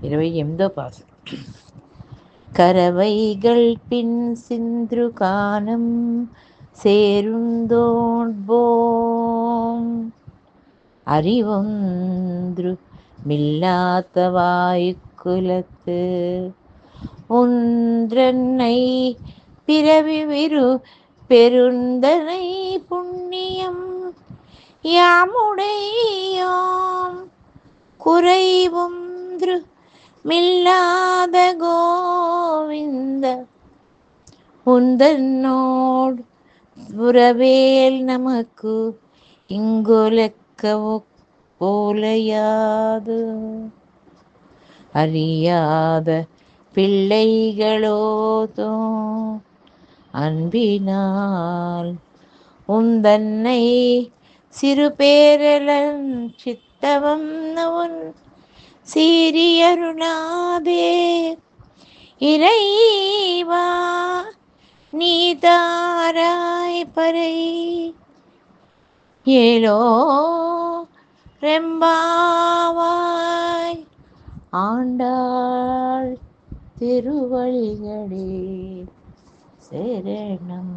28వ பாசனம். கரவைகள் பின் சிந்து கானம் சேருந்தோன்போம் அறிவொன்று மில்லாத வாயுக்குலத்து ஒன்றன்னை பிறவி விரு பெருந்தனை புண்ணியம் யாமுடையோம் குறைவொன்று மில்லாத கோவிந்த உந்தன்னோடு உறவேல் நமக்கு இங்குலக்கவோ போலையாது. அறியாத பிள்ளைகளோதோ அன்பினால் உந்தன்னை சிறு பேரலன் சித்தவம் உன் சீரியருளாதே இறைவா நீ தாராய் பறை ஏலோ ரெம்பாவாய் ஆண்டாள் திருவழிகளே சரணம்.